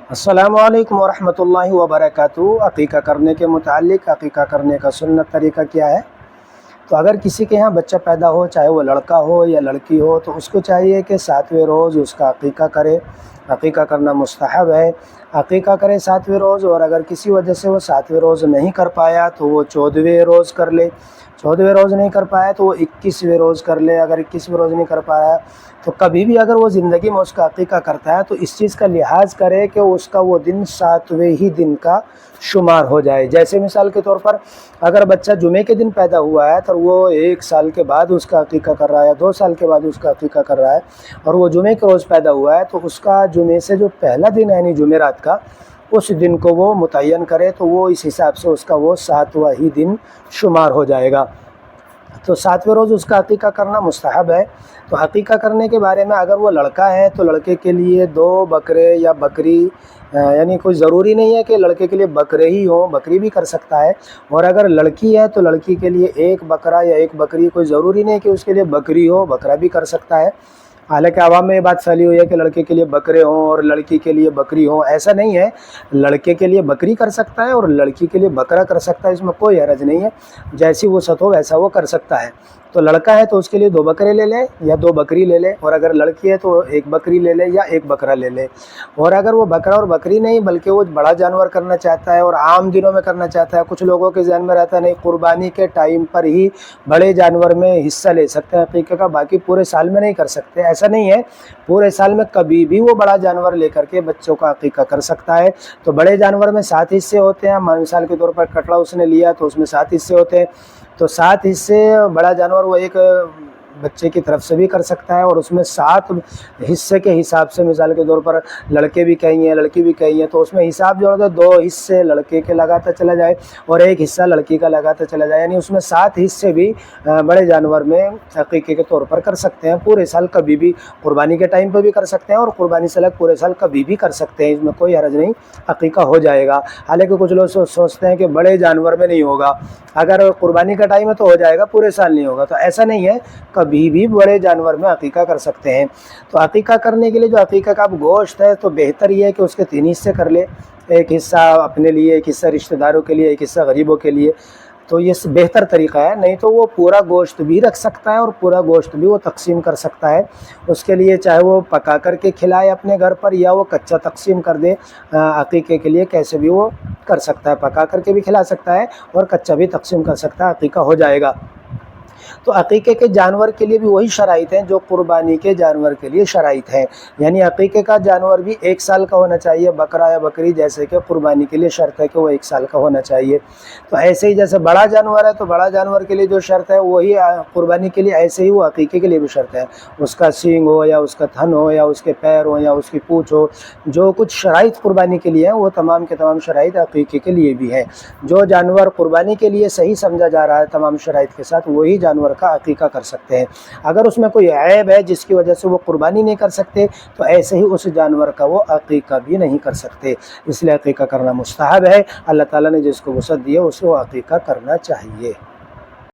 السلام علیکم ورحمۃ اللہ وبرکاتہ۔ عقیقہ کرنے کے متعلق عقیقہ کرنے کا سنت طریقہ کیا ہے؟ تو اگر کسی کے یہاں بچہ پیدا ہو، چاہے وہ لڑکا ہو یا لڑکی ہو، تو اس کو چاہیے کہ 7ویں روز اس کا عقیقہ کرے۔ عقیقہ کرنا مستحب ہے، عقیقہ کرے 7ویں روز، اور اگر کسی وجہ سے وہ 7ویں روز نہیں کر پایا تو وہ 14ویں روز کر لے۔ 14ویں روز نہیں کر پایا تو وہ 21ویں روز کر لے۔ اگر 21ویں روز نہیں کر پایا تو کبھی بھی اگر وہ زندگی میں اس کا عقیقہ کرتا ہے تو اس چیز کا لحاظ کرے کہ اس کا وہ دن 7ویں ہی دن کا شمار ہو جائے۔ جیسے مثال کے طور پر اگر بچہ جمعے کے دن پیدا ہوا ہے تو وہ 1 سال کے بعد اس کا عقیقہ کر رہا ہے، 2 سال کے بعد اس کا عقیقہ کر رہا ہے، اور وہ جمعے کے روز پیدا ہوا ہے، تو اس کا جمعے سے جو پہلا دن ہے یعنی جمعرات کا، اس دن کو وہ متعین کرے تو وہ اس حساب سے اس کا وہ 7واں ہی دن شمار ہو جائے گا۔ تو 7ویں روز اس کا عقیقہ کرنا مستحب ہے۔ تو عقیقہ کرنے کے بارے میں اگر وہ لڑکا ہے تو لڑکے کے لیے 2 بکرے یا بکری، یعنی کوئی ضروری نہیں ہے کہ لڑکے کے لیے بکرے ہی ہوں، بکری بھی کر سکتا ہے، اور اگر لڑکی ہے تو لڑکی کے لیے 1 بکرا یا 1 بکری، کوئی ضروری نہیں کہ اس کے لیے بکری ہو، بکرا بھی کر سکتا ہے۔ حالانکہ عوام میں یہ بات پھیلی ہوئی ہے کہ لڑکے کے لیے بکرے ہوں اور لڑکی کے لیے بکری ہوں، ایسا نہیں ہے۔ لڑکے کے لیے بکری کر سکتا ہے اور لڑکی کے لیے بکرا کر سکتا ہے، اس میں کوئی حرج نہیں ہے، جیسی وسعت ہو ویسا وہ کر سکتا ہے۔ تو لڑکا ہے تو اس کے لیے 2 بکرے لے لے یا 2 بکری لے لے، اور اگر لڑکی ہے تو 1 بکری لے لے یا 1 بکرا لے لے۔ اور اگر وہ بکرا اور بکری نہیں بلکہ وہ بڑا جانور کرنا چاہتا ہے اور عام دنوں میں کرنا چاہتا ہے، کچھ لوگوں کے ذہن میں رہتا ہے نہیں قربانی کے ٹائم پر ہی بڑے جانور میں حصہ لے سکتے ہیں عقیقہ کا، باقی پورے سال میں نہیں کر سکتے، ایسا نہیں ہے۔ پورے سال میں کبھی بھی وہ بڑا جانور لے کر کے بچوں کا عقیقہ کر سکتا ہے۔ تو بڑے جانور میں 7 حصے ہوتے ہیں، مثال کے طور پر کٹڑا اس نے لیا تو اس میں 7 حصے ہوتے ہیں، تو 7 حصے بڑا جانور وہ ایک بچے کی طرف سے بھی کر سکتا ہے، اور اس میں 7 حصے کے حساب سے، مثال کے طور پر لڑکے بھی کہیں ہیں لڑکی بھی کہیں ہیں، تو اس میں حساب جوڑ دو، 2 حصے لڑکے کے لگاتا چلا جائے اور 1 حصہ لڑکی کا لگاتا چلا جائے، یعنی اس میں 7 حصے بھی بڑے جانور میں عقیقے کے طور پر کر سکتے ہیں۔ پورے سال کبھی بھی قربانی کے ٹائم پہ بھی کر سکتے ہیں اور قربانی سے الگ پورے سال کبھی بھی کر سکتے ہیں، اس میں کوئی حرج نہیں، عقیقہ ہو جائے گا۔ حالانکہ کچھ لوگ سوچتے ہیں کہ بڑے جانور میں نہیں ہوگا، اگر قربانی کا ٹائم ہے تو ہو جائے گا، پورے سال نہیں ہوگا، تو ایسا نہیں ہے، کبھی بھی بڑے جانور میں عقیقہ کر سکتے ہیں۔ تو عقیقہ کرنے کے لیے جو عقیقہ کا گوشت ہے تو بہتر یہ ہے کہ اس کے 3 حصے کر لے، 1 حصہ اپنے لیے، 1 حصہ رشتہ داروں کے لیے، 1 حصہ غریبوں کے لیے، تو یہ بہتر طریقہ ہے۔ نہیں تو وہ پورا گوشت بھی رکھ سکتا ہے اور پورا گوشت بھی وہ تقسیم کر سکتا ہے، اس کے لیے چاہے وہ پکا کر کے کھلائے اپنے گھر پر یا وہ کچا تقسیم کر دے، عقیقے کے لیے کیسے بھی وہ کر سکتا ہے، پکا کر کے بھی کھلا سکتا ہے اور کچا بھی تقسیم کر سکتا ہے، عقیقہ ہو جائے گا۔ تو عقیقے کے جانور کے لیے بھی وہی شرائط ہیں جو قربانی کے جانور کے لیے شرائط ہیں، یعنی عقیقے کا جانور بھی 1 سال کا ہونا چاہیے، بکرا یا بکری جیسے کہ قربانی کے لیے شرط ہے کہ وہ 1 سال کا ہونا چاہیے۔ تو ایسے ہی جیسے بڑا جانور ہے تو بڑا جانور کے لیے جو شرط ہے وہی قربانی کے لیے، ایسے ہی وہ عقیقے کے لیے بھی شرط ہے، اس کا سینگ ہو یا اس کا تھن ہو یا اس کے پیر ہو یا اس کی پونچھ ہو، جو کچھ شرائط قربانی کے لیے ہیں وہ تمام کے تمام شرائط عقیقے کے لیے بھی ہیں۔ جو جانور قربانی کے لیے صحیح سمجھا جا رہا ہے تمام شرائط کے ساتھ، وہی جانور کا عقیقہ کر سکتے ہیں۔ اگر اس میں کوئی عیب ہے جس کی وجہ سے وہ قربانی نہیں کر سکتے تو ایسے ہی اس جانور کا وہ عقیقہ بھی نہیں کر سکتے، اس لیے عقیقہ کرنا مستحب ہے۔ اللہ تعالیٰ نے جس کو وسعت دی ہے اس کو عقیقہ کرنا چاہیے۔